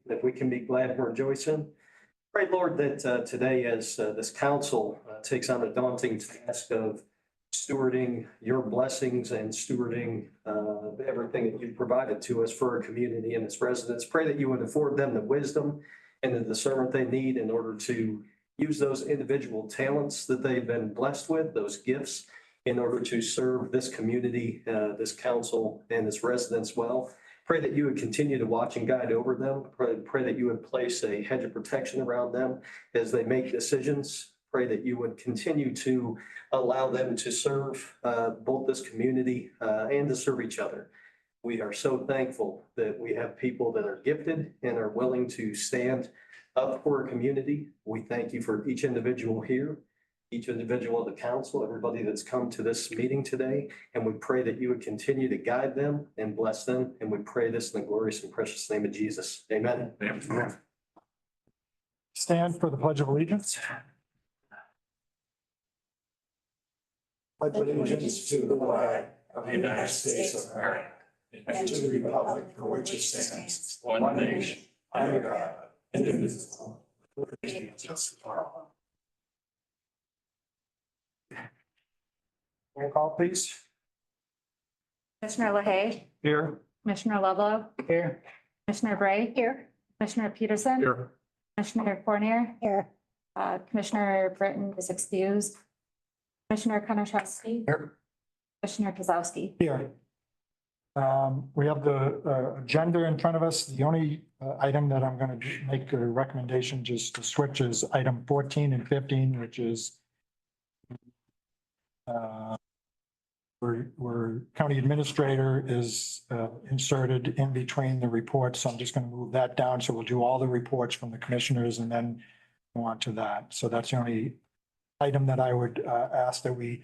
that we can be glad and rejoice in. Pray, Lord, that today as this council takes on a daunting task of stewarding your blessings and stewarding everything that you've provided to us for our community and its residents, pray that you would afford them the wisdom and the discernment they need in order to use those individual talents that they've been blessed with, those gifts, in order to serve this community, this council, and its residents well. Pray that you would continue to watch and guide over them. Pray that you would place a hedge of protection around them as they make decisions. Pray that you would continue to allow them to serve both this community and to serve each other. We are so thankful that we have people that are gifted and are willing to stand up for our community. We thank you for each individual here, each individual of the council, everybody that's come to this meeting today. And we pray that you would continue to guide them and bless them. And we pray this in the glorious and precious name of Jesus. Amen. Amen. Stand for the Pledge of Allegiance. Pledge Allegiance to the flag of the United States of America and to the republic for which it stands, one nation, under God, indivisible, with liberty and justice for all. Roll call, please. Commissioner LaHaye, Here. Commissioner Ludlow, Here. Commissioner Bray. Here. Commissioner Peterson. Here. Commissioner Fournier. Here. Commissioner Britton is excused. Commissioner Konachevsky. Here. Commissioner Kozowski. Here. We have the agenda in front of us. The only item that I'm going to make a recommendation just to switch is item 14 and 15, which is where county administrator is inserted in between the reports. So I'm just going to move that down. So we'll do all the reports from the commissioners and then go on to that. So that's the only item that I would ask that we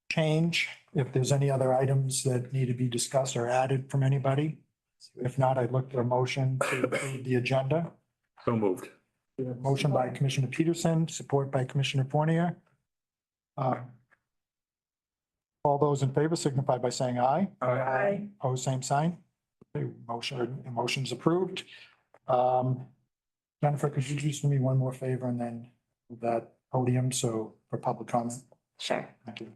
change. If there's any other items that need to be discussed or added from anybody. If not, I'd look for a motion to approve the agenda. So moved. Motion by Commissioner Peterson, support by Commissioner Fournier. All those in favor signify by saying aye. Aye. Opposed, same sign. Okay, motion's approved. Jennifer, could you just do me one more favor and then move that podium so for public comment? Sure. Thank you.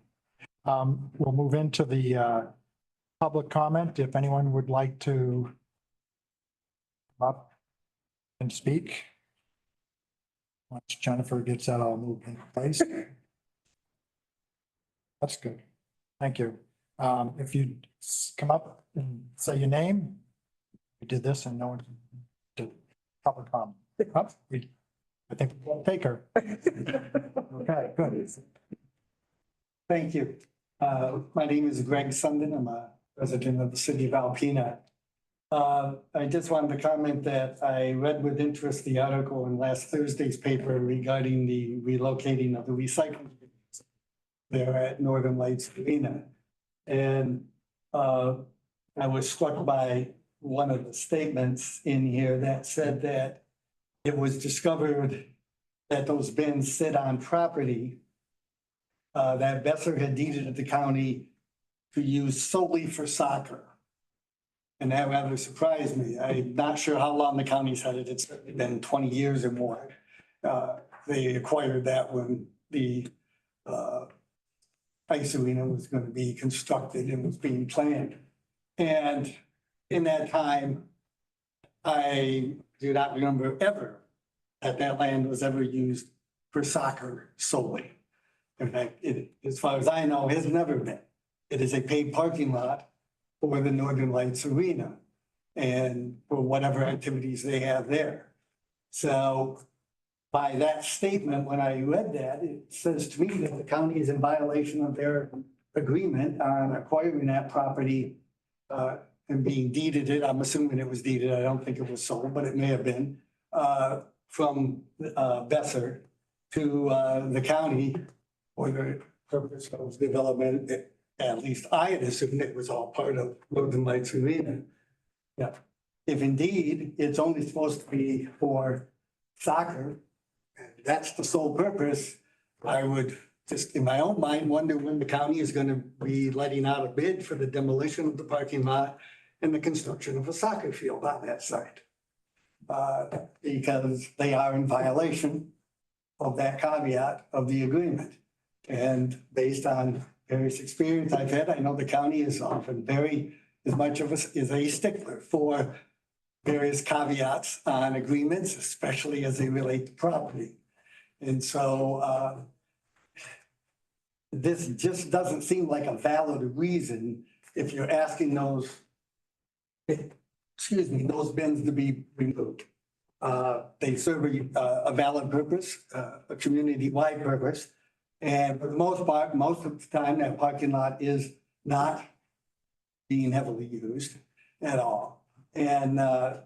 We'll move into the public comment. If anyone would like to come up and speak. Once Jennifer gets that all moved in place. That's good. Thank you. If you come up and say your name, we did this and no one did public comment. Up, I think we'll take her. Okay, good. Thank you. My name is Greg Sundin. I'm a resident of the city of Alpena. I just wanted to comment that I read with interest the article in last Thursday's paper regarding the relocating of the recycling there at Northern Lights Arena. And I was struck by one of the statements in here that said that it was discovered that those bins sit on property that Besser had deeded to the county to use solely for soccer. And that rather surprised me. I'm not sure how long the county's had it. It's been 20 years or more. They acquired that when the ice arena was going to be constructed and was being planned. And in that time, I do not remember ever that that land was ever used for soccer solely. In fact, as far as I know, has never been. It is a paid parking lot for the Northern Lights Arena and for whatever activities they have there. So by that statement, when I read that, it says to me that the county is in violation of their agreement on acquiring that property and being deeded it. I'm assuming it was deeded. I don't think it was sold, but it may have been from Besser to the county for the purpose of development. At least I had assumed it was all part of Northern Lights Arena. Yeah. If indeed it's only supposed to be for soccer, and that's the sole purpose, I would just in my own mind wonder when the county is going to be letting out a bid for the demolition of the parking lot and the construction of a soccer field on that site. because they are in violation of that caveat of the agreement. And based on various experience I've had, I know the county is often very, as much of us is a stickler for various caveats on agreements, especially as they relate to property. And so this just doesn't seem like a valid reason if you're asking those, excuse me, those bins to be removed. They serve a valid purpose, a community-wide purpose. And for the most part, most of the time, that parking lot is not being heavily used at all. And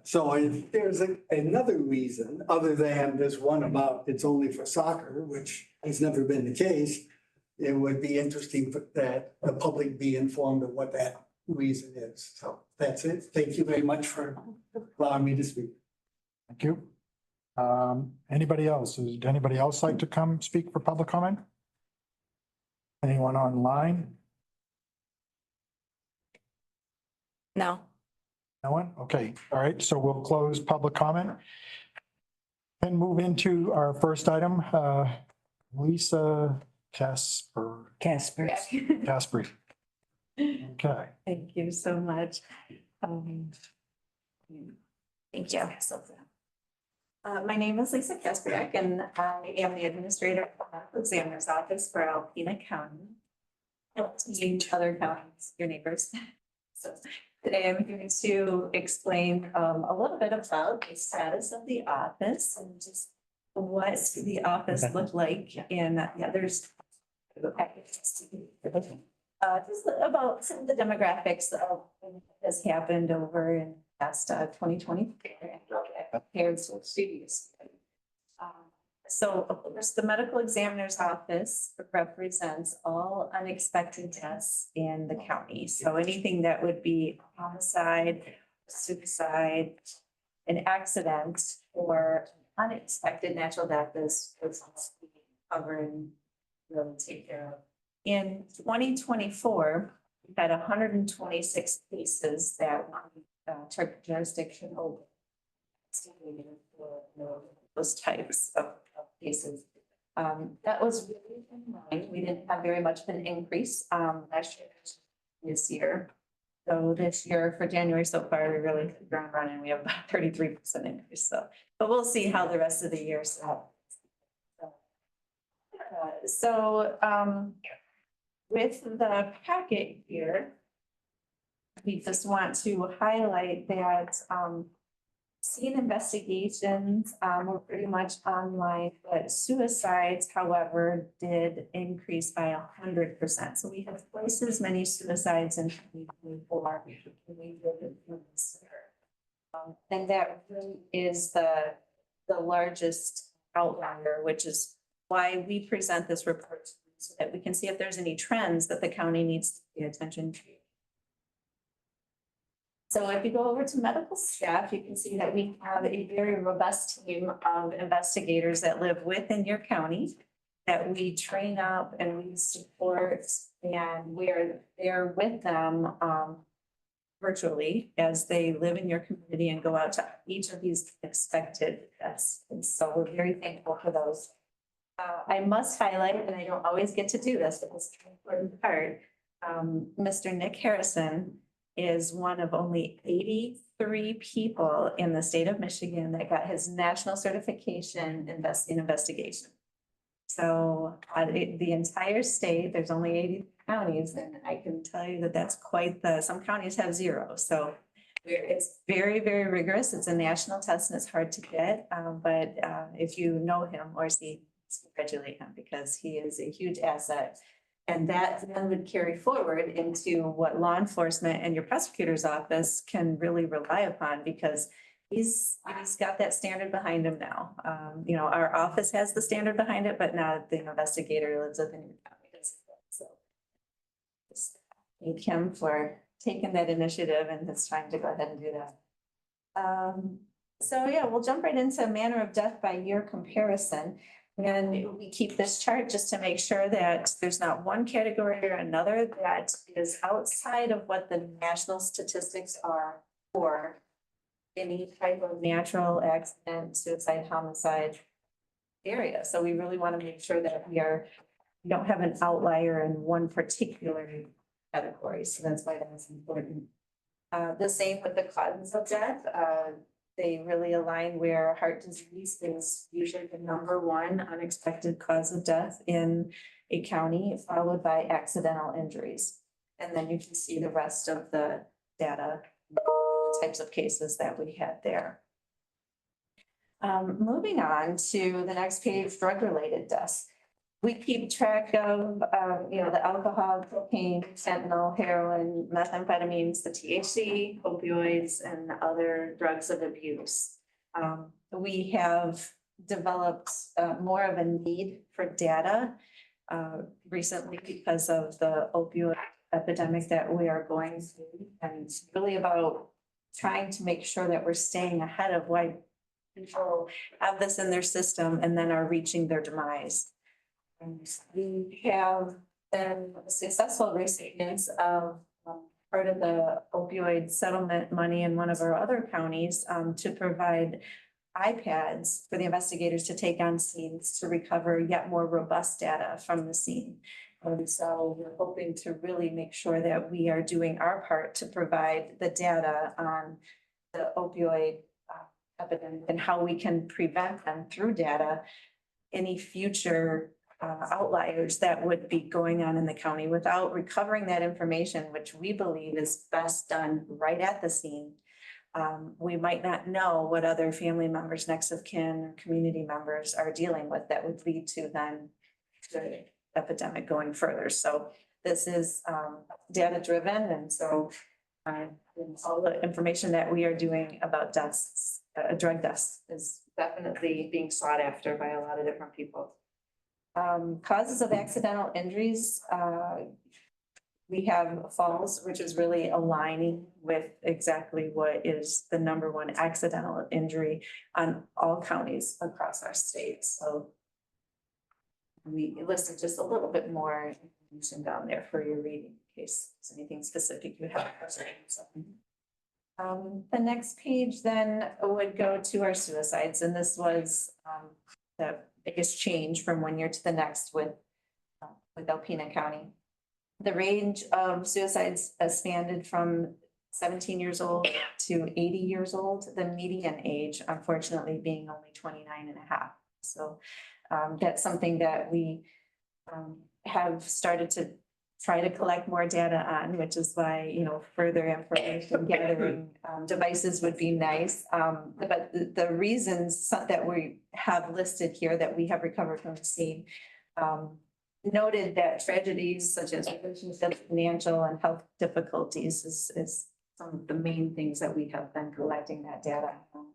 so if there's another reason, other than this one about it's only for soccer, which has never been the case, it would be interesting that the public be informed of what that reason is. So that's it. Thank you very much for allowing me to speak. Thank you. Anybody else? Would anybody else like to come speak for public comment? Anyone online? No. No one? Okay, all right, so we'll close public comment. And move into our first item, Lisa Casper. Casper. Okay, Thank you so much. Thank you. My name is Lisa Kasperiak and I am the administrator of the medical examiner's office for Alpena County. To other counties, your neighbors. So today I'm here to explain a little bit about the status of the office and just what the office looked like in the others. Just about some of the demographics of what has happened over in past 2020 compared to previous. So of course, the medical examiner's office represents all unexpected deaths in the county. So anything that would be homicide, suicide, an accident, or unexpected natural death is covered and really take care of. In 2024, we had 126 cases that took jurisdiction over for those types of cases. That was really in line. We didn't have very much of an increase last year, this year. So this year for January so far, we really hit the ground running. We have about 33% increase. So, but we'll see how the rest of the year with the packet here, we just want to highlight that scene investigations were pretty much online, but suicides, however, did increase by 100%. So we have twice as many suicides in 2024 than we did in this year. And that really is the largest outlier, which is why we present this report so that we can see if there's any trends that the county needs to pay attention to. So if you go over to medical staff, you can see that we have a very robust team of investigators that live within your county that we train up and we support, and we're there with them virtually as they live in your community and go out to each of these expected deaths. And so we're very thankful for those. I must highlight, and I don't always get to do this, but this is an important part. Mr. Nick Harrison is one of only 83 people in the state of Michigan that got his national certification in investigation. So the entire state, there's only 80 counties, and I can tell you that that's quite some counties have 0. So it's very, very rigorous. It's a national test and it's hard to get. But if you know him or see, congratulate him because he is a huge asset. And that then would carry forward into what law enforcement and your prosecutor's office can really rely upon, because he's got that standard behind him now. You know, our office has the standard behind it, but now the investigator lives within your county. So just thank him for taking that initiative and his time to go ahead and do that. So yeah, we'll jump right into manner of death by year comparison. And we keep this chart just to make sure that there's not one category or another that is outside of what the national statistics are for any type of natural accident, suicide, homicide area. So we really want to make sure that we don't have an outlier in one particular category. So that's why that's important. The same with the causes of death. They really align where heart disease is usually the number one unexpected cause of death in a county, followed by accidental injuries. And then you can see the rest of the data, types of cases that we had there. Moving on to the next page, drug-related deaths. We keep track of, the alcohol, cocaine, fentanyl, heroin, methamphetamines, the THC, opioids, and other drugs of abuse. We have developed more of a need for data recently because of the opioid epidemic that we are going through. And it's really about trying to make sure that we're staying ahead of why people have this in their system and then are reaching their demise. And we have been successful recipients of part of the opioid settlement money in one of our other counties to provide iPads for the investigators to take on scenes to recover yet more robust data from the scene. So we're hoping to really make sure that we are doing our part to provide the data on the opioid epidemic and how we can prevent them through data, any future outliers that would be going on in the county without recovering that information, which we believe is best done right at the scene. We might not know what other family members, next of kin, or community members are dealing with that would lead to then the epidemic going further. So this is data driven, and so all the information that we are doing about deaths, drug deaths, is definitely being sought after by a lot of different people. Causes of accidental injuries, we have falls, which is really aligning with exactly what is the number one accidental injury on all counties across our state. So we listed just a little bit more information down there for your reading in case there's anything specific you have. The next page then would go to our suicides, and this was the biggest change from one year to the next with Alpena County. The range of suicides expanded from 17 years old to 80 years old, the median age unfortunately being only 29 and a half. So that's something that we have started to try to collect more data on, which is why, further information gathering devices would be nice. But the reasons that we have listed here that we have recovered from the scene noted that tragedies such as relationships, financial and health difficulties is some of the main things that we have been collecting that data on.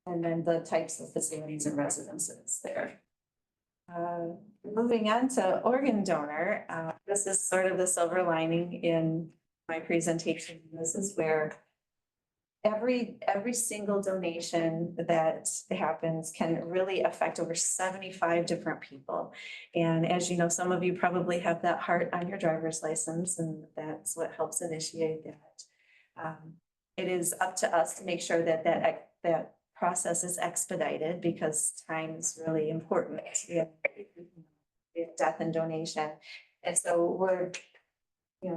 And then the types of facilities and residences there. Moving on to organ donor, this is sort of the silver lining in my presentation. This is where every single donation that happens can really affect over 75 different people. And as you know, some of you probably have that heart on your driver's license, and that's what helps initiate that. It is up to us to make sure that that process is expedited because time is really important. We have death and donation. And so we're,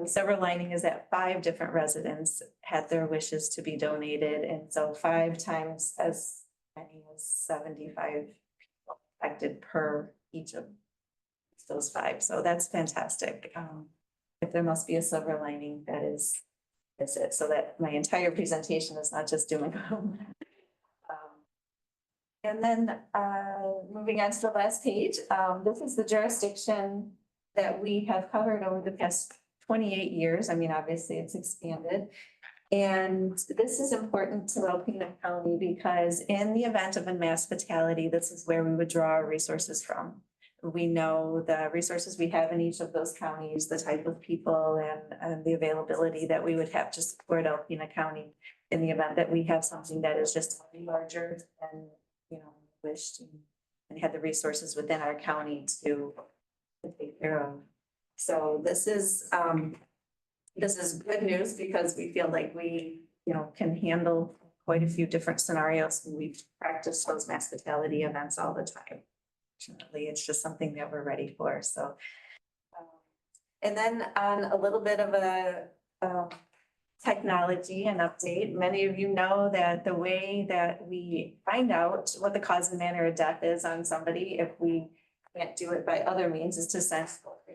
silver lining is that 5 different residents had their wishes to be donated. And so 5 times as many as 75 people affected per each of those 5. So that's fantastic. If there must be a silver lining, that's it. So that my entire presentation is not just doom and gloom. And then moving on to the last page, this is the jurisdiction that we have covered over the past 28 years. I mean, obviously it's expanded. And this is important to Alpena County because in the event of a mass fatality, this is where we would draw our resources from. We know the resources we have in each of those counties, the type of people and the availability that we would have to support Alpena County in the event that we have something that is just larger than wished and had the resources within our county to take care of. So this is good news because we feel like we can handle quite a few different scenarios. And we've practiced those mass fatality events all the time. Fortunately, it's just something that we're ready for, so. And then on a little bit of a, technology and update, many of you know that the way that we find out what the cause and manner of death is on somebody, if we can't do it by other means, is to send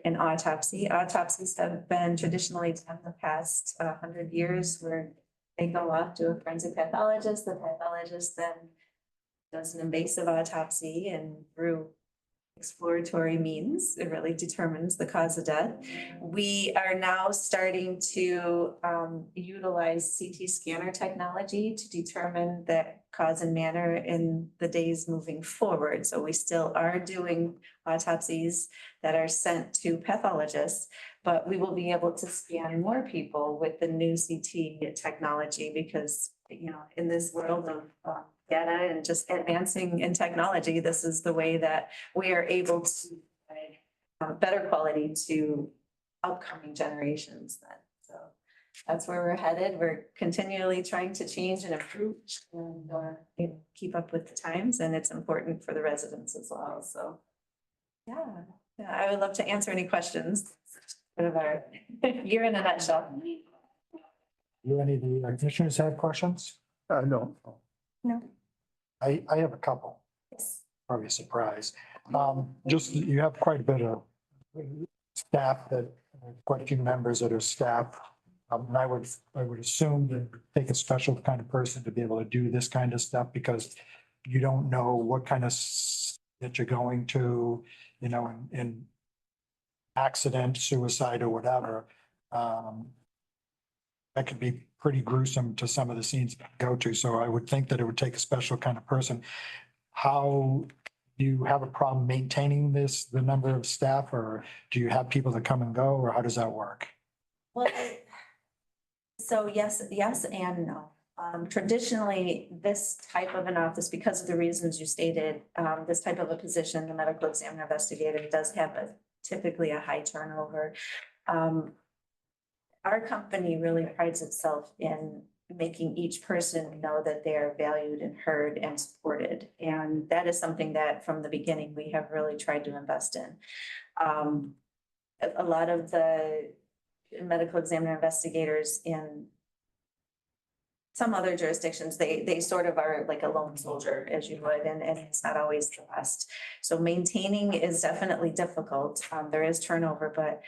an autopsy. Autopsies have been traditionally done the past 100 years, where they go off to a forensic pathologist. The pathologist then does an invasive autopsy, and through exploratory means, it really determines the cause of death. We are now starting to utilize CT scanner technology to determine that cause and manner in the days moving forward. So we still are doing autopsies that are sent to pathologists, but we will be able to scan more people with the new CT technology, because, in this world of data and just advancing in technology, this is the way that we are able to provide better quality to upcoming generations then. So that's where we're headed. We're continually trying to change and improve and keep up with the times, and it's important for the residents as well. So yeah, I would love to answer any questions. Bit of our year in a nutshell. Do any of the commissioners have questions? No. No. I have a couple, Yes. probably a surprise. Just, you have quite a bit of staff that, quite a few members that are staff. And I would assume that it would take a special kind of person to be able to do this kind of stuff, because you don't know what kind of that you're going to, in accident, suicide or whatever. That could be pretty gruesome to some of the scenes to go to. So I would think that it would take a special kind of person. How do you have a problem maintaining the number of staff, or do you have people that come and go, or how does that work? Well, so yes and no. Traditionally, this type of an office, because of the reasons you stated, this type of a position, the medical examiner investigator, does have typically a high turnover. Our company really prides itself in making each person know that they are valued and heard and supported. And that is something that from the beginning, we have really tried to invest in. A lot of the medical examiner investigators in some other jurisdictions, they sort of are like a lone soldier, as you would, and it's not always the best. So maintaining is definitely difficult. There is turnover, but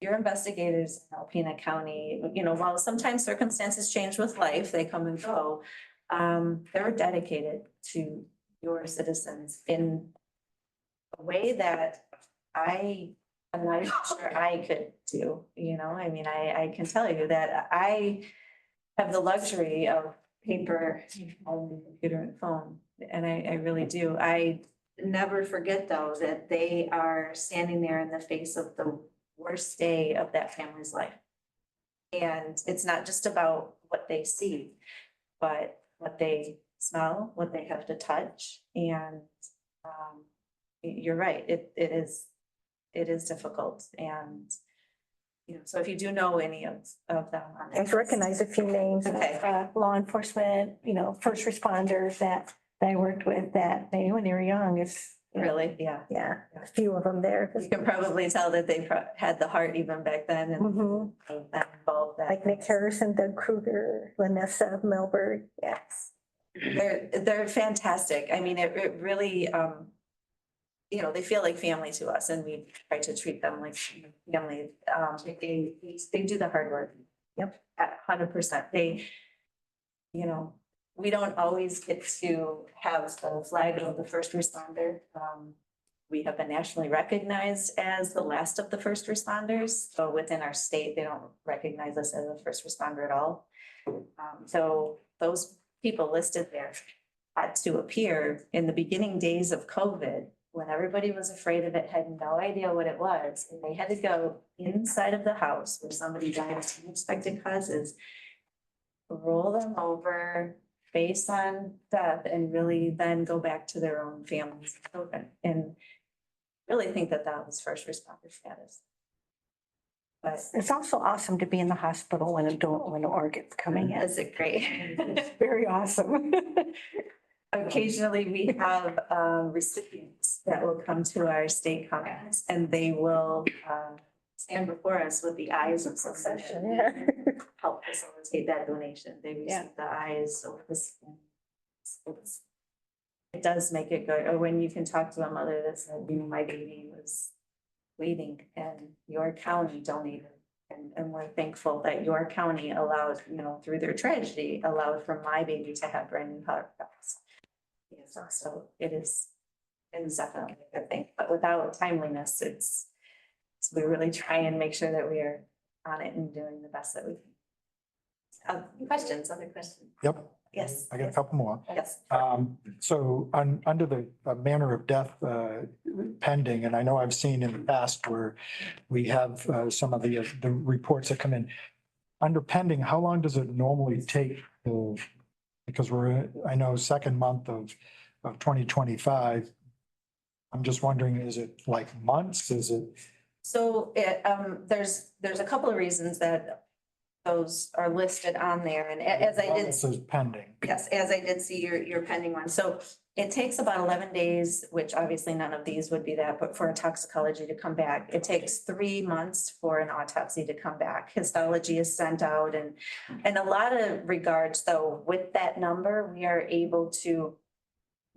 your investigators in Alpena County, while sometimes circumstances change with life, they come and go, they're dedicated to your citizens in a way that I'm not sure I could do, I can tell you that I have the luxury of paper, computer and phone, and I really do. I never forget though that they are standing there in the face of the worst day of that family's life. And it's not just about what they see, but what they smell, what they have to touch. And you're right, it is difficult. And so if you do know any of them. I recognize a few names of Okay. law enforcement, first responders that I worked with that when they were young, it's. Really, yeah. Yeah, a few of them there. You can probably tell that they had the heart even back then and Mhm. that involved that. Like Nick Harrison, Doug Kruger, Vanessa Melberg, yes. They're fantastic. I mean, it really, they feel like family to us, and we try to treat them like family. They do the hard work. Yep, at 100%. We don't always get to have the flag of the first responder. We have been nationally recognized as the last of the first responders. So within our state, they don't recognize us as a first responder at all. So those people listed there had to appear in the beginning days of COVID, when everybody was afraid of it, had no idea what it was. And they had to go inside of the house where somebody died of unexpected causes, roll them over, face on death, and really then go back to their own families and children. And really think that was first responder status. But It's also awesome to be in the hospital when an organ's coming in. is it great? It's very awesome. Occasionally, we have recipients that will come to our state conference and they will stand before us with the eyes of someone that help facilitate that donation. They Yeah. receive the eyes or the skin. It does make it good. Or when you can talk to a mother that said, you know, my baby was waiting and your county donated. And we're thankful that your county allowed, you know, through their tragedy, allowed for my baby to have brand new heart valves. Yes, so it is definitely a good thing, but without timeliness, we really try and make sure that we are on it and doing the best that we can. Other questions? Yep, Yes. I got a couple more. Yes. So under the manner of death pending, and I know I've seen in the past where we have some of the reports that come in. Under pending, how long does it normally take? Because I know second month of 2025. I'm just wondering, is it like months? Is it? So there's a couple of reasons that those are listed on there, and as I did. This is pending. Yes, as I did see your pending one. So it takes about 11 days, which obviously none of these would be that, but for a toxicology to come back, it takes 3 months for an autopsy to come back. Histology is sent out and a lot of regards though, with that number, we are able to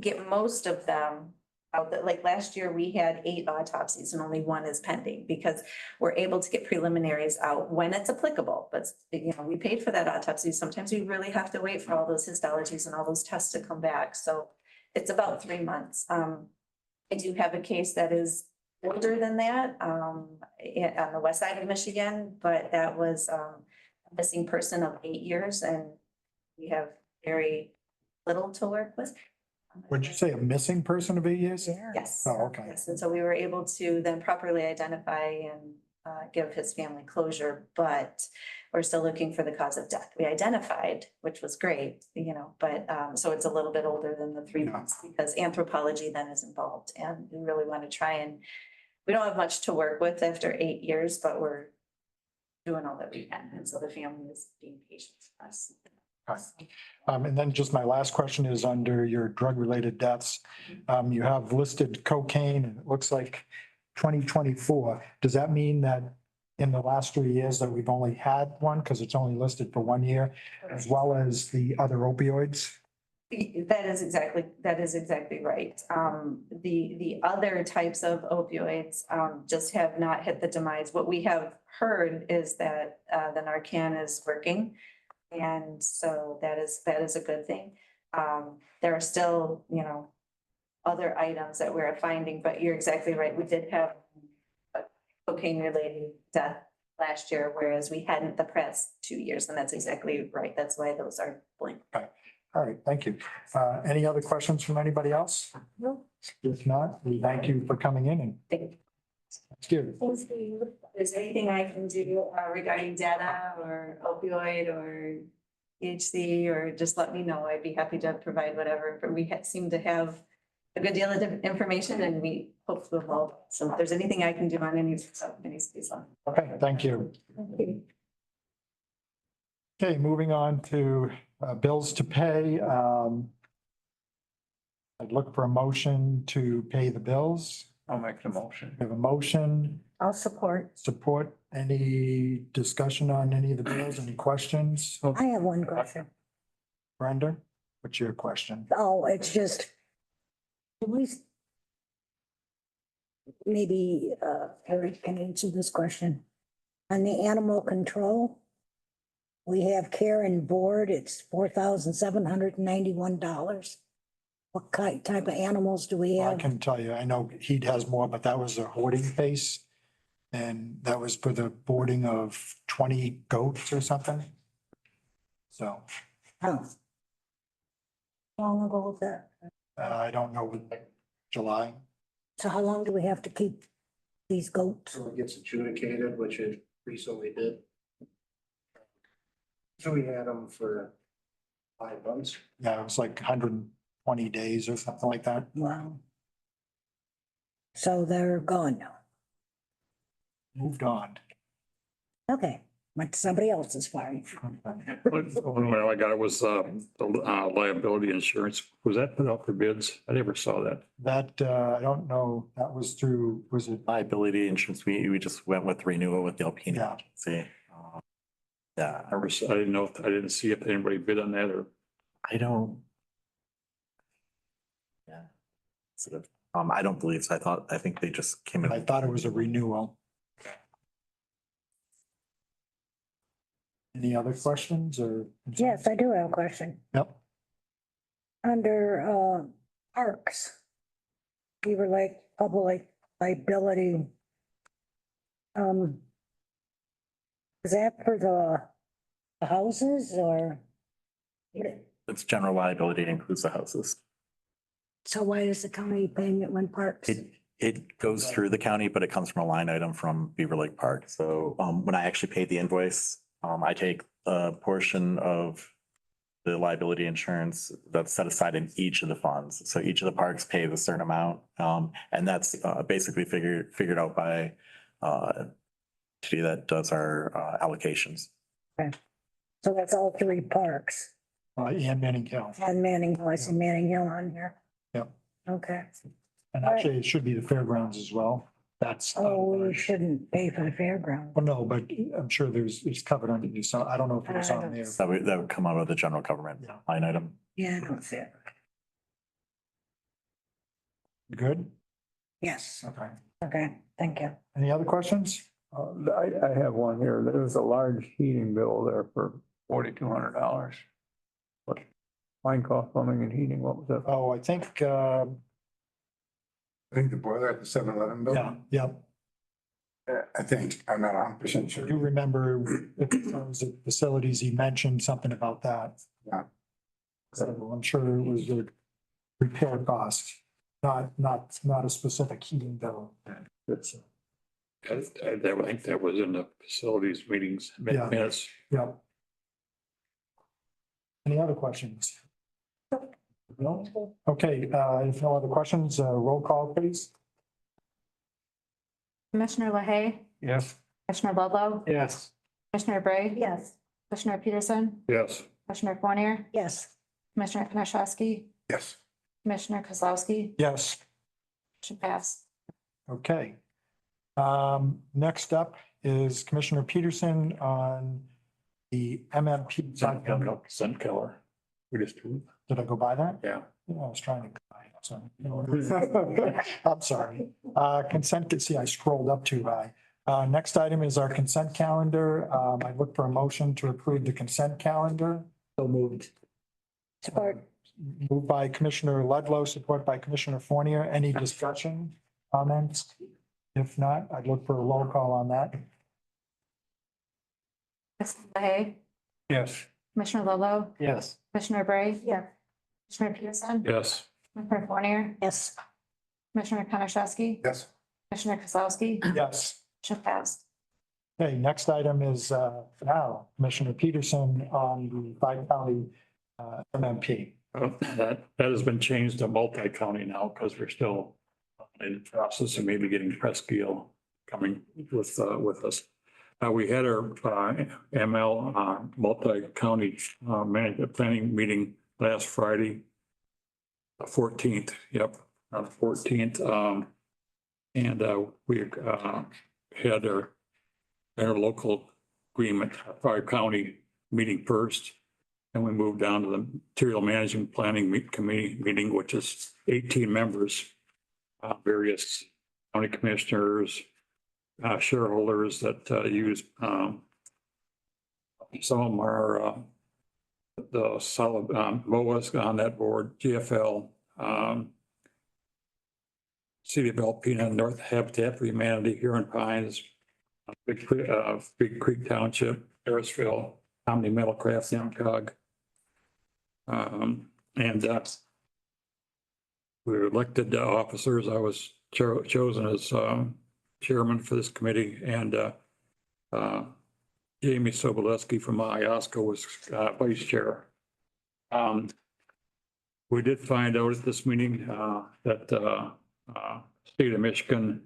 get most of them out. Like last year, we had 8 autopsies and only 1 is pending because we're able to get preliminaries out when it's applicable. But, you know, we paid for that autopsy. Sometimes we really have to wait for all those histologies and all those tests to come back. So it's about 3 months. I do have a case that is older than that, on the west side of Michigan, but that was, a missing person of 8 years and we have very little to work with. Would you say a missing person of 8 years? Yeah. Yes. Oh, okay. Yes, and so we were able to then properly identify and give his family closure, but we're still looking for the cause of death. We identified, which was great, you know, but so it's a little bit older than the 3 Yeah. months because anthropology then is involved and we really want to try and, we don't have much to work with after 8 years, but we're doing all that we can. And so the family is being patient with us. And then just my last question is under your drug-related deaths. You have listed cocaine and it looks like 2024. Does that mean that in the last 3 years that we've only had one because it's only listed for 1 year, as well as the other opioids? That is exactly right. The other types of opioids, just have not hit the demise. What we have heard is that, the Narcan is working. And so that is a good thing. There are still, you know, other items that we're finding, but you're exactly right. We did have a cocaine related death last year, whereas we hadn't the past 2 years, and that's exactly right. That's why those are blank. All right, thank you. Any other questions from anybody else? No. If not, we thank you for coming in and Thank you. that's good. Is there anything I can do regarding data or opioid or THC, or just let me know. I'd be happy to provide whatever, but we seem to have a good deal of information and we hope to evolve. So if there's anything I can do on any subcommittees, please let me know. Okay, thank you. Okay, moving on to bills to pay. I'd look for a motion to pay the bills. I'll make the motion. We have a motion, I'll support. support. Any discussion on any of the bills? Any questions? I have one question. Brenda, what's your question? Oh, it's just, at least maybe Eric can answer this question. On the animal control, we have care and board, it's $4,791. What type of animals do we I have? can tell you, I know he has more, but that was a hoarding case. And that was for the boarding of 20 goats or something. So Oh. How long ago was that? I don't know, July. So how long do we have to keep these goats? So it gets adjudicated, which it recently did. So we had them for 5 months. Yeah, it was like 120 days or something like that. Wow. So they're gone now. Moved on. Okay, went to somebody else's farm. Well, I got it was liability insurance. Was that put out for bids? I never saw that. That, I don't know, that was through, was it? Liability insurance, we just went with renewal with the Alpena Yeah. agency. Yeah, I didn't know, I didn't see if anybody bid on that or. I don't. Yeah. Sort of, I don't believe so. I think they just came I in. thought it was a renewal. Any other questions or? Yes, I do have a question. Yep. Under parks, we were like public liability. Is that for the houses or? It's general liability includes the houses. So why is the county paying it when parks? It goes through the county, but it comes from a line item from Beaver Lake Park. So when I actually pay the invoice, I take a portion of the liability insurance that's set aside in each of the funds. So each of the parks pays a certain amount. And that's basically figured out by entity that does our allocations. So that's all three parks And Manning Hill. and Manning, I see Manning Hill on here. Yep. Okay. And actually, it should be the fairgrounds as well. That's. Oh, we shouldn't pay for the fairground. Well, no, but I'm sure it's covered under the, so I don't know if it was on there. That would come out of the general government Yeah. line item. Yeah, I don't see it. Good? Yes, Okay. okay, thank you. Any other questions? I have one here. There was a large heating bill there for $4,200. What, Minecraft plumbing and heating, what was that? Oh, I think, I think the boiler at the 7-Eleven yeah. I think, I'm not 100% I sure. do remember if it was the facilities, he mentioned something about that. Yeah. So I'm sure it was a repair cost, not a specific heating bill. It's, I think that was in the facilities meetings Yeah. minutes. yeah. Any other questions? No? Okay, if no other questions, roll call, please. Commissioner LaHaye, Yes. Commissioner Ludlow, Yes. Commissioner Bray, Yes. Commissioner Peterson, Yes. Commissioner Fournier, Yes, Commissioner Panashowski, Yes. Commissioner Kozlowski, Yes. motion passed. Okay. Next up is Commissioner Peterson on the MMP. Consent killer. We just. Did I go by that? Yeah. Yeah, I was trying to. So, I'm sorry. Consent, see, I scrolled up too high. Next item is our consent calendar. I look for a motion to approve the consent calendar. So moved. support, Moved by Commissioner Ludlow, support by Commissioner Fournier. Any discussion, comments? If not, I'd look for a roll call on that. Commissioner LaHaye, Yes. Commissioner Ludlow, Yes. Commissioner Bray, Yeah. Commissioner Peterson, Yes. Commissioner Fournier, yes, Commissioner Panashowski, Yes. Commissioner Kozlowski, Yes. motion passed. Okay, next item is now Commissioner Peterson on the Tri-County MMP. That has been changed to multi-county now because we're still in the process of maybe getting Presqu'île coming with us. We had our ML multi-county management planning meeting last Friday, the 14th. Yep, on the 14th. And we had our interlocal agreement, Tri-County meeting first. And we moved down to the material management planning committee meeting, which is 18 members, various county commissioners, shareholders that use, some of them are the solid, MOA's on that board, GFL, City of Alpena, North Habitat for Humanity, Huron Pines, Big Creek Township, Harrisville, Omni Metalcraft, Youngcog. And we were elected officers. I was chosen as chairman for this committee, and Jamie Sobolewski from Iosco was vice chair. We did find out at this meeting that state of Michigan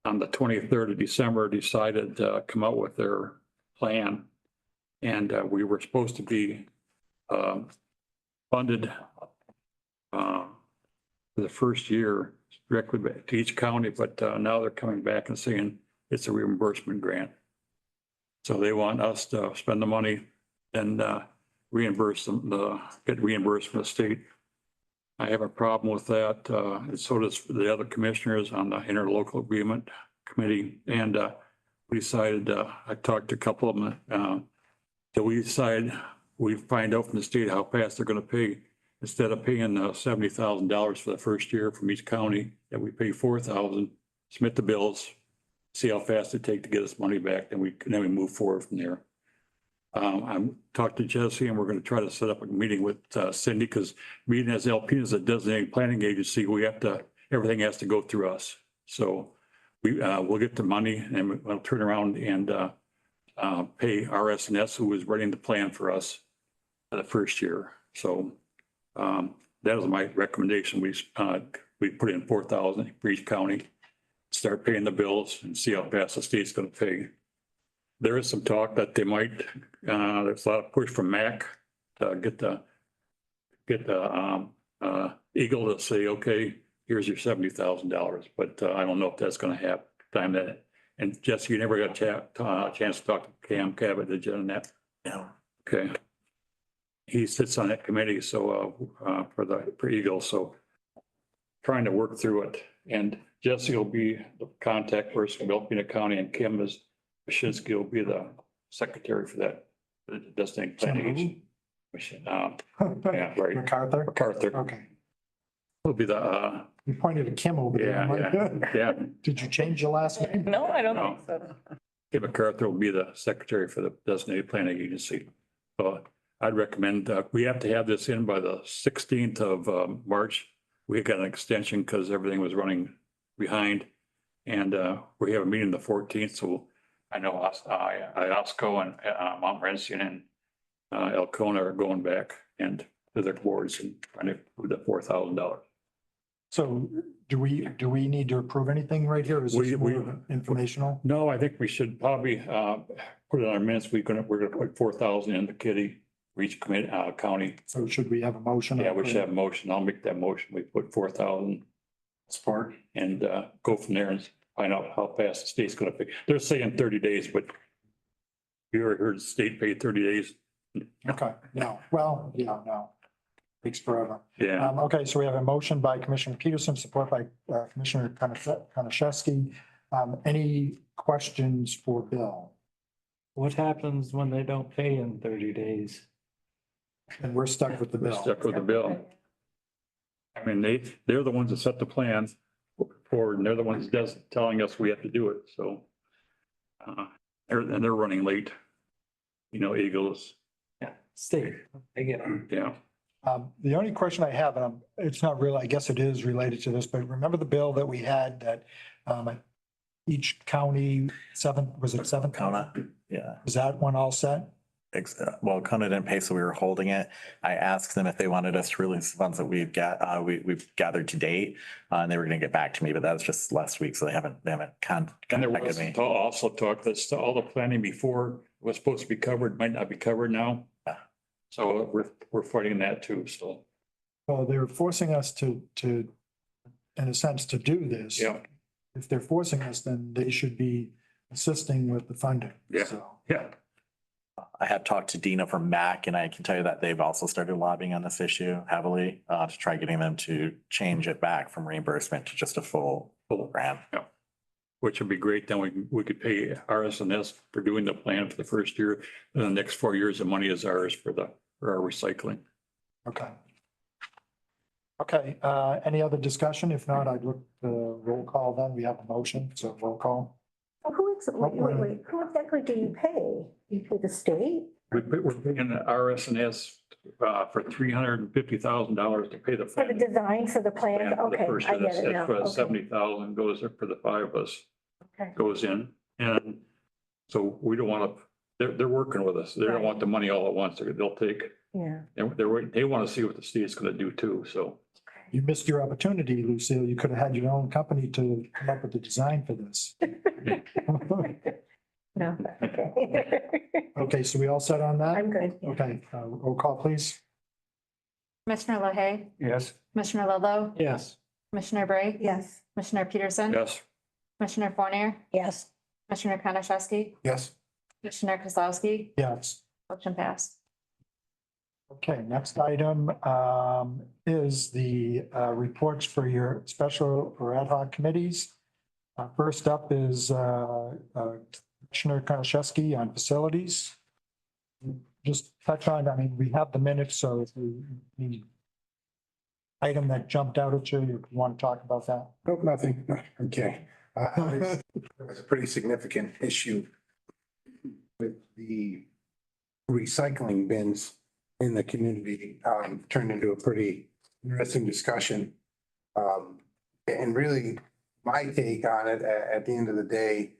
on the 23rd of December, decided to come out with their plan. And we were supposed to be funded for the first year directly back to each county, but now they're coming back and saying it's a reimbursement grant. So they want us to spend the money and reimburse them, get reimbursed from the state. I have a problem with that. And so does the other commissioners on the interlocal agreement committee. And we decided, I talked to a couple of them, till we decide, we find out from the state how fast they're going to pay. Instead of paying $70,000 for the first year from each county, that we pay $4,000, submit the bills, see how fast it takes to get us money back, then we move forward from there. I'm talked to Jesse and we're going to try to set up a meeting with Cindy, because being as LP is a designated planning agency, we have to, everything has to go through us. So we'll get the money and we'll turn around and pay RS&S, who is writing the plan for us for the first year. So that was my recommendation. We put in 4,000 for each county, start paying the bills and see how fast the state's going to pay. There is some talk that they might, there's a lot of push from MAC to get the Eagle to say, okay, here's your $70,000. But I don't know if that's going to have time that. And Jesse, you never got a chance to talk to Cam Cabot, did you, on that? No. Okay. He sits on that committee, so for Eagle, so trying to work through it. And Jesse will be the contact person for Alpena County, and Kim is Mashinsky will be the secretary for that designated planning agency. Yeah, right. MacArthur? MacArthur Okay. will be the You pointed to Kim over there. I'm like, yeah. Did you change your last name? No, I don't think so. Kim MacArthur will be the secretary for the designated planning agency. So I'd recommend, we have to have this in by the 16th of March. We got an extension because everything was running behind. And we have a meeting the 14th, so I know Osco and Montmorency and Elkona are going back and to their boards and trying to do the $4,000. So do we need to approve anything right here? Is this more informational? No, I think we should probably put it on our minutes. We're gonna put 4,000 in the kitty for each county. So should we have a motion? Yeah, we should have a motion. I'll make that motion. We put 4,000 Support. and go from there and find out how fast the state's gonna pay. They're saying 30 days, but you ever heard the state pay 30 days? Okay, no, well, yeah, no. Takes forever. Yeah. Okay, so we have a motion by Commissioner Peterson, support by Commissioner Konashevsky. Any questions for Bill? What happens when they don't pay in 30 days? And we're stuck with the We're bill. stuck with the bill. I mean, they're the ones that set the plan forward, and they're the ones telling us we have to do it, so. They're running late. You know, Eagles, Yeah, state, I get it. yeah. The only question I have, and it's not real, I guess it is related to this, but remember the bill that we had that each county, was it seven? Kona, yeah. Is that one all set? Well, Kona didn't pay, so we were holding it. I asked them if they wanted us to release the funds that we've gathered to date, and they were gonna get back to me, but that was just last week, so they haven't And there contacted was me. also talk that all the planning before was supposed to be covered, might not be covered now. Yeah. So we're fighting that too, so, Well, they're forcing us to, in a sense, to do this. yeah, If they're forcing us, then they should be assisting with the funding. Yeah. So, yeah. I have talked to Dina from MAC, and I can tell you that they've also started lobbying on this issue heavily to try getting them to change it back from reimbursement to just a full grant. Which would be great. Then we could pay RS&S for doing the plan for the first year. And the next 4 years, the money is ours for our recycling. okay. Okay, any other discussion? If not, I'd look the roll call then. We have a motion, so roll call. Who exactly do you pay? You pay the state? We're paying the RS&S for $350,000 to pay the. For the design for the plan? plan for the Okay, first I year. get it That's now. for Okay. 70,000 goes there for the 5 of us. Okay. Goes in. And so we don't want to, they're working with us. They don't Right. want the money all at once. They'll take, Yeah. they want to see what the state's going to do too. So Okay. You missed your opportunity, Lucille. You could have had your own company to come up with the design for this. No, okay. Okay, so we all set on that? I'm good. Okay, roll call, please. Commissioner LaHaye, Yes. Commissioner Ludlow, Yes. Commissioner Bray, Yes. Commissioner Peterson. Yes. Commissioner Fournier, Yes. Commissioner Konashevsky, Yes. Commissioner Kozlowski, Yes. motion passed. Okay, next item is the reports for your special or ad hoc committees. First up is Commissioner Konashevsky on facilities. Just touch on, I mean, we have the minutes, so if the item that jumped out at you, you want to talk about that? Nope, nothing. Okay. It was a pretty significant issue with the recycling bins in the community, turned into a pretty interesting discussion. And really, my take on it, at the end of the day,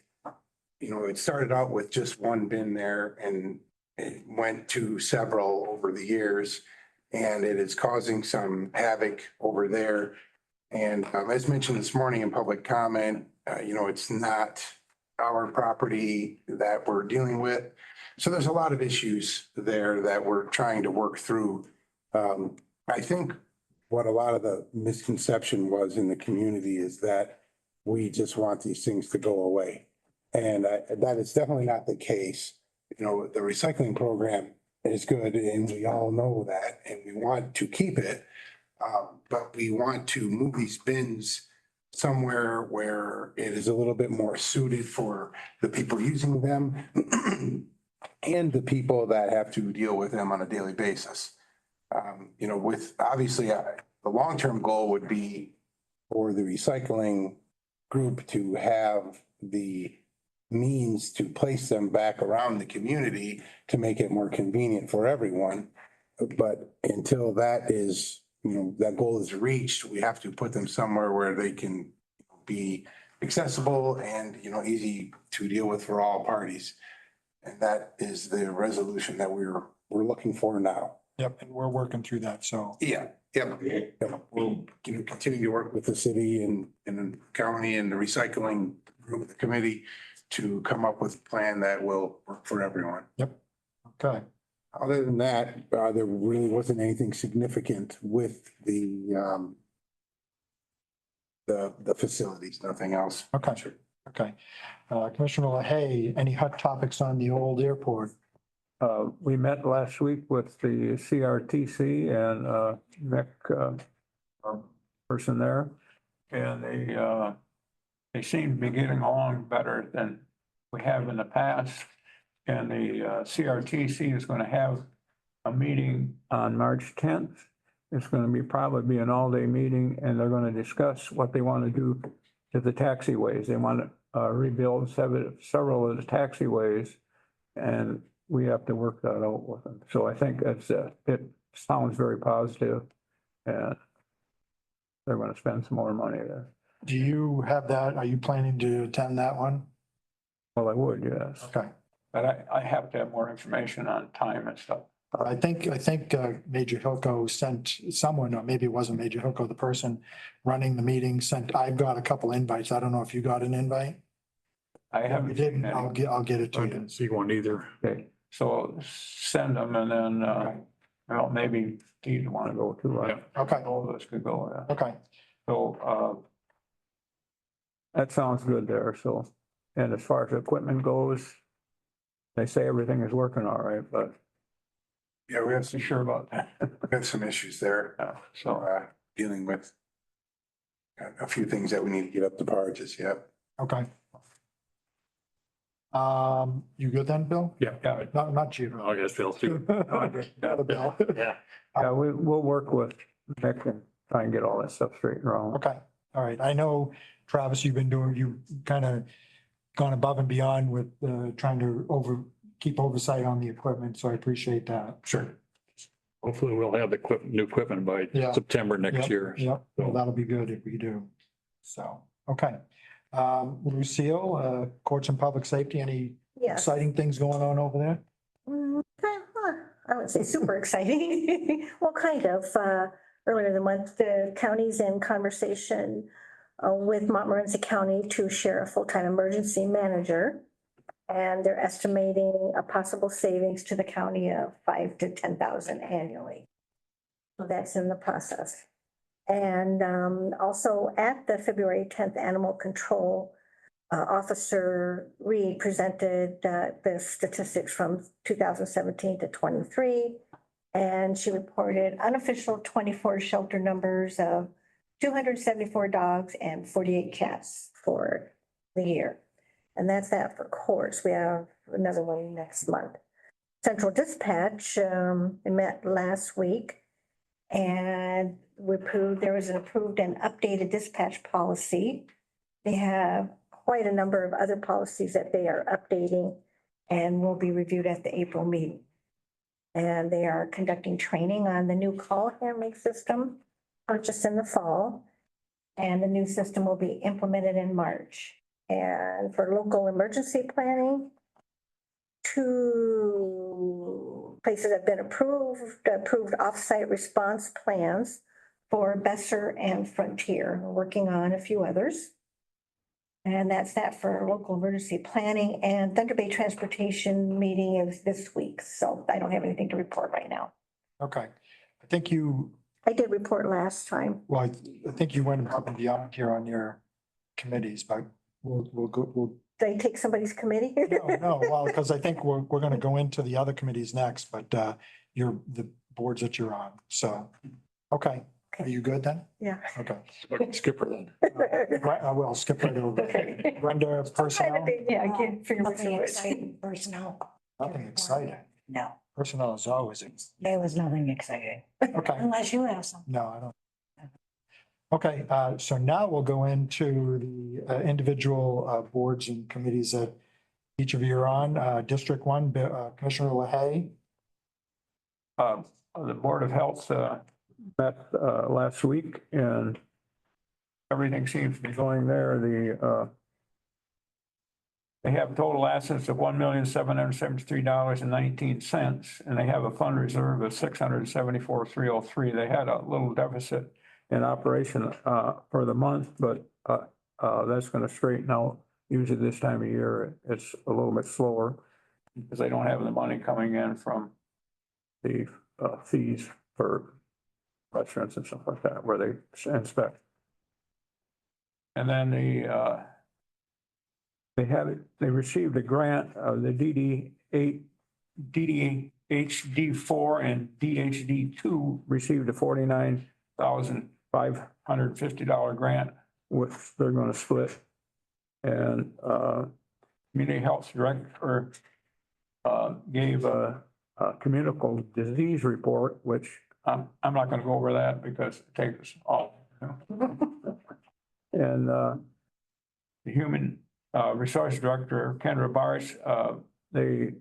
you know, it started out with just one bin there and it went to several over the years. And it is causing some havoc over there. And as mentioned this morning in public comment, you know, it's not our property that we're dealing with. So there's a lot of issues there that we're trying to work through. I think what a lot of the misconception was in the community is that we just want these things to go away. And that is definitely not the case. You know, the recycling program is good and we all know that and we want to keep it. But we want to move these bins somewhere where it is a little bit more suited for the people using them and the people that have to deal with them on a daily basis. You know, with obviously the long-term goal would be for the recycling group to have the means to place them back around the community to make it more convenient for everyone. But until that is, you know, that goal is reached, we have to put them somewhere where they can be accessible and, you know, easy to deal with for all parties. And that is the resolution that we're looking for now. Yep, and we're working through that, so. Yeah, yep. We'll continue to work with the city and the county and the recycling group, the committee, to come up with a plan that will work for everyone. Okay, Other than that, there really wasn't anything significant with the facilities, nothing else. okay, okay. Commissioner LaHaye, any hot topics on the old airport? We met last week with the CRTC and Nick, our person there. And they seem to be getting along better than we have in the past. And the CRTC is going to have a meeting on March 10th. It's going to probably be an all-day meeting and they're going to discuss what they want to do to the taxiways. They want to rebuild several of the taxiways and we have to work that out with them. So I think it sounds very positive and they're going to spend some more money there. Do you have that? Are you planning to attend that one? Well, I would, yes. Okay. But I have to have more information on time and stuff. I think Major Hilco sent someone, or maybe it wasn't Major Hilco, the person running the meeting sent, I've got a couple invites. I don't know if you got an invite. I If you haven't. didn't, I'll get it I to you. didn't see one either. Okay, so send them and then, well, maybe Dean want to go too. Okay, All of us could go, yeah. okay. So, that sounds good there, so, and as far as equipment goes, they say everything is working all right, but Yeah, we have I'm sure about that. some issues there, Yeah, so, dealing with a few things that we need to get up to par just yet. Okay. You good then, Bill? yeah, Not you. I guess Bill too. Other Bill. Yeah, we'll work with Nick and try and get all that stuff straightened around. Okay, all right. I know, Travis, you've kind of gone above and beyond with trying to keep oversight on the equipment, so I appreciate that. Sure. Hopefully we'll have the new equipment by Yeah. September next Yep, year. Yep, well, that'll be good if we do. So, okay. Lucille, Courts and Public Safety, any Yes. exciting things going on over there? I would say super exciting. Well, kind of. earlier in the month, the county's in conversation with Montmorency County to share a full-time emergency manager. And they're estimating a possible savings to the county of 5,000 to 10,000 annually. So that's in the process. And also at the February 10th Animal Control, Officer Reed presented the statistics from 2017 to 23. And she reported unofficial 24 shelter numbers of 274 dogs and 48 cats for the year. And that's that for courts. We have another one next month. Central Dispatch met last week and there was an approved and updated dispatch policy. They have quite a number of other policies that they are updating and will be reviewed at the April meeting. And they are conducting training on the new call handling system purchased in the fall. And the new system will be implemented in March. And for local emergency planning, 2 places have been approved offsite response plans for Besser and Frontier. We're working on a few others. And that's that for local emergency planning, and Thunder Bay Transportation meeting is this week. So I don't have anything to report right now. Okay. I think you, I did report last time. well, I think you went above and beyond here on your committees, but we'll go, Did I take somebody's committee? no, well, because I think we're going to go into the other committees next, but you're the boards that you're on. So, okay. Are you good then? Yeah. Okay. Skipper then. Right, I will skip right over. Okay. Brenda, personnel, Yeah, I can't figure out. Nothing exciting personnel. nothing exciting. No, Personnel is always, there was nothing exciting, okay. unless you have some. No, I don't. Okay, so now we'll go into the individual boards and committees that each of you are on. District 1, Commissioner LaHaye. The Board of Health met last week and everything seems to be going there. They have total assets of $1,773.19, and they have a fund reserve of $674,303. They had a little deficit in operation for the month, but that's going to straighten out. Usually this time of year, it's a little bit slower because they don't have the money coming in from the fees for restaurants and stuff like that, where they inspect. And then they received a grant, the DDHD4 and DHD2 received a $49,550 grant, which they're going to split. And Community Health Director gave a communicable disease report, which I'm not going to go over that because it takes us off. And the Human Resource Director, Kendra Barsh, the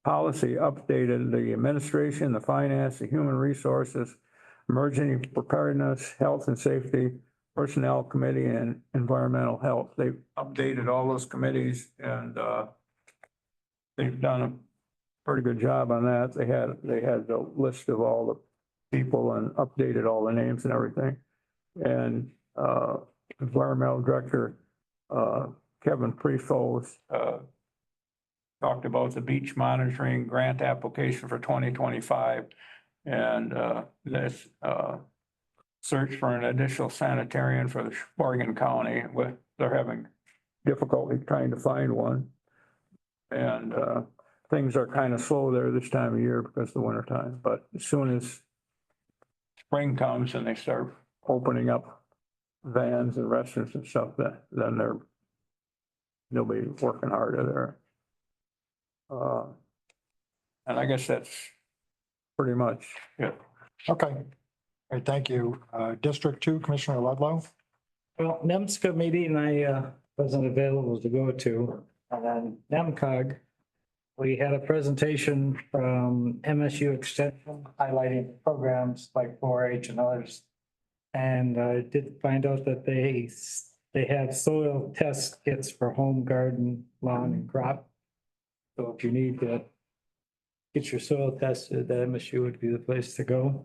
policy updated the administration, the finance, the human resources, emergency preparedness, health and safety, personnel committee, and environmental health. They've updated all those committees and they've done a pretty good job on that. They had the list of all the people and updated all the names and everything. And environmental director Kevin Prefold talked about the beach monitoring grant application for 2025 and this search for an additional sanitarian for the Sheboygan County. They're having difficulty trying to find one. And things are kind of slow there this time of year because of the winter time. But as soon as spring comes and they start opening up vans and restaurants and stuff, then they'll be working harder there. And I guess that's pretty much it. Okay. All right, thank you. District 2, Commissioner Ludlow. Well, NEMSCA meeting I wasn't available to go to. And then NEMCOG, we had a presentation from MSU Extension highlighting programs like 4-H and others. And I did find out that they have soil test kits for home, garden, lawn, and crop. So if you need to get your soil tested, the MSU would be the place to go.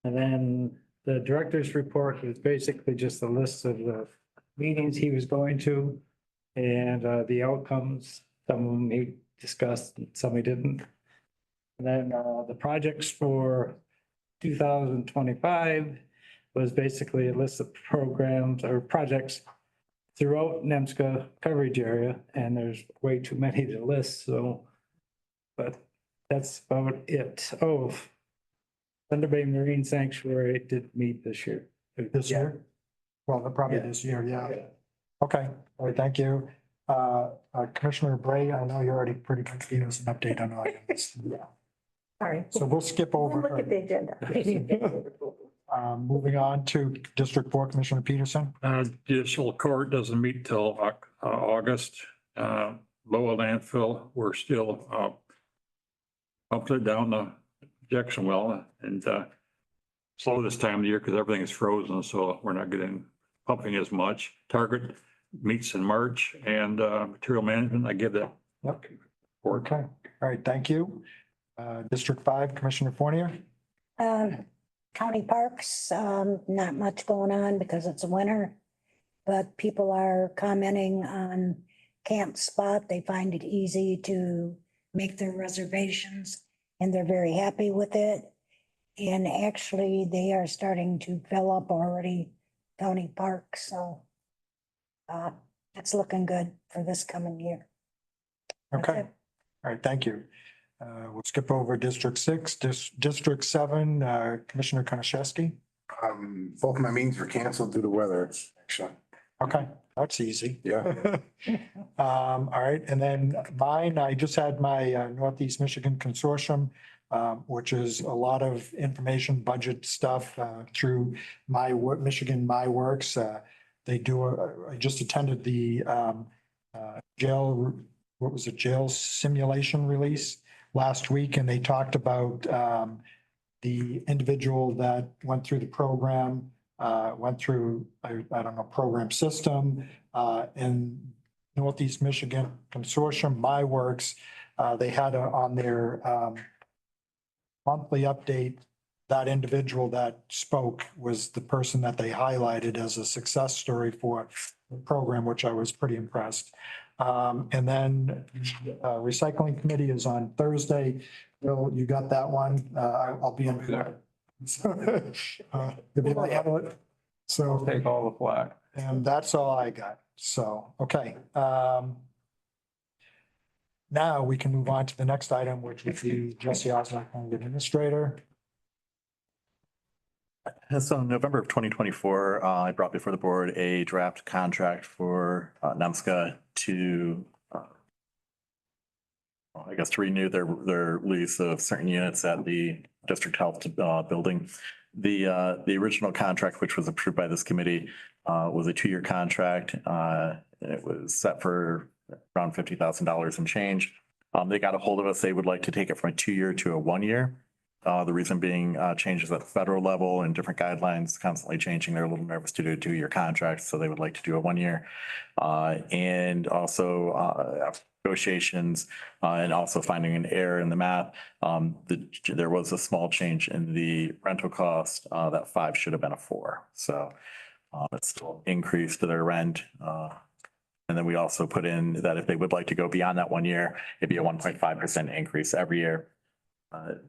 And then the director's report is basically just a list of the meetings he was going to and the outcomes. Some of them he discussed, some he didn't. And then the projects for 2025 was basically a list of programs or projects throughout NEMSCA coverage area, and there's way too many to list, so. But that's about it. Oh, Thunder Bay Marine Sanctuary did meet this year. This year? Well, probably Yeah. this year, yeah. Okay, all right, thank you. Commissioner Bray, I know you already pretty much gave us an update on all this. Sorry. So we'll skip Look over. at the agenda. Moving on to District 4, Commissioner Peterson. Judicial Court doesn't meet till August. Lower landfill, we're still pumping it down the injection well and slow this time of the year because everything is frozen, so we're not getting pumping as much. Target meets in March and material management, I give that. Yep. Work. Okay, all right, thank you. District 5, Commissioner Fournier. County parks, not much going on because it's winter. But people are commenting on Camp Spot. They find it easy to make their reservations and they're very happy with it. And actually, they are starting to fill up already county parks, so it's looking good for this coming year. Okay, all right, thank you. We'll skip over District 6, District 7, Commissioner Konashevsky. Both of my meetings were canceled due to weather, actually. Okay, that's easy. Yeah. All right, and then mine, I just had my Northeast Michigan Consortium, which is a lot of information, budget stuff through Michigan My Works. They do, I just attended the jail, what was it, jail simulation release last week, and they talked about the individual that went through the program, went through, I don't know, program system, in Northeast Michigan Consortium, My Works. They had on their monthly update, that individual that spoke was the person that they highlighted as a success story for the program, which I was pretty impressed. And then recycling committee is on Thursday. Bill, you got that one? I'll be in. You'll be able to handle it? So. Take all the flack. And that's all I got. So, okay. Now we can move on to the next item, which would be Jesse Osmond, Administrator. So in November of 2024, I brought before the board a draft contract for NEMSCA to, I guess, to renew their lease of certain units at the district health building. The original contract, which was approved by this committee, was a 2-year contract. It was set for around $50,000 and change. They got a hold of us. They would like to take it from a 2-year to a 1-year. The reason being changes at the federal level and different guidelines constantly changing. They're a little nervous to do a 2-year contract, so they would like to do a 1-year. And also negotiations and also finding an error in the math. There was a small change in the rental cost. That 5 should have been a 4. So it's still increased to their rent. And then we also put in that if they would like to go beyond that 1 year, it'd be a 1.5% increase every year.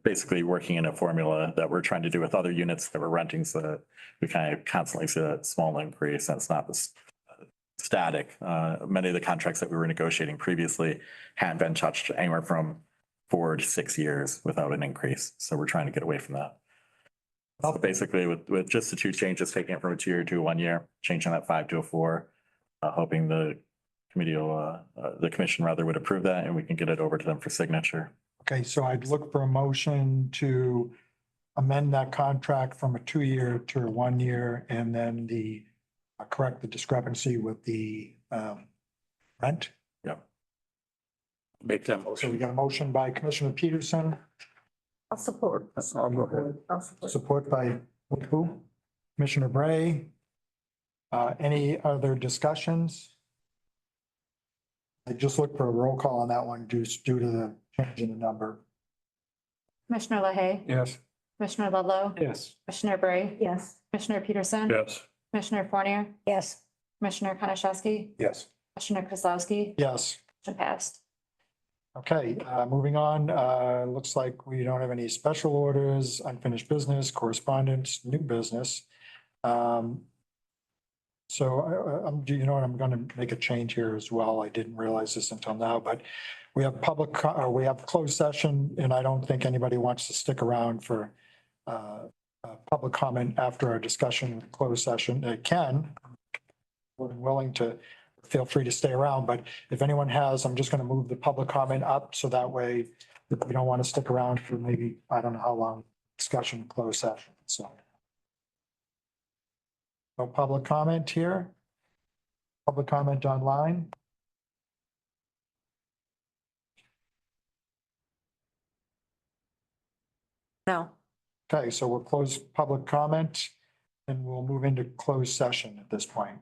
Basically working in a formula that we're trying to do with other units that we're renting so that we kind of constantly see that small increase and it's not this static. Many of the contracts that we were negotiating previously hadn't been touched anywhere from 4 to 6 years without an increase. So we're trying to get away from that. So basically with just the 2 changes, taking it from a 2-year to a 1-year, changing that 5 to a 4, hoping the committee will, the commission rather would approve that and we can get it over to them for signature. Okay, so I'd look for a motion to amend that contract from a 2-year to a 1-year and then correct the discrepancy with the rent. Yep. Make that So motion. we got a motion by Commissioner Peterson, I'll support. I'll go ahead. I'll support. support by who? Commissioner Bray. Any other discussions? I just look for a roll call on that one due to the change in the number. Commissioner LaHaye, Yes. Commissioner Ludlow, Yes. Commissioner Bray, Yes. Commissioner Peterson, Yes. Commissioner Fournier, Yes, Commissioner Konashevsky, Yes. Commissioner Kozlowski, Yes. motion passed. Okay, moving on, looks like we don't have any special orders, unfinished business, correspondence, new business. So you know what, I'm gonna make a change here as well. I didn't realize this until now, but we have we have closed session, and I don't think anybody wants to stick around for public comment after our discussion in closed session. They can. We're willing to, feel free to stay around, but if anyone has, I'm just gonna move the public comment up, so that way if we don't want to stick around for maybe, I don't know how long, discussion, closed session, so. No public comment here? Public comment online? No. Okay, so we'll close public comment and we'll move into closed session at this point.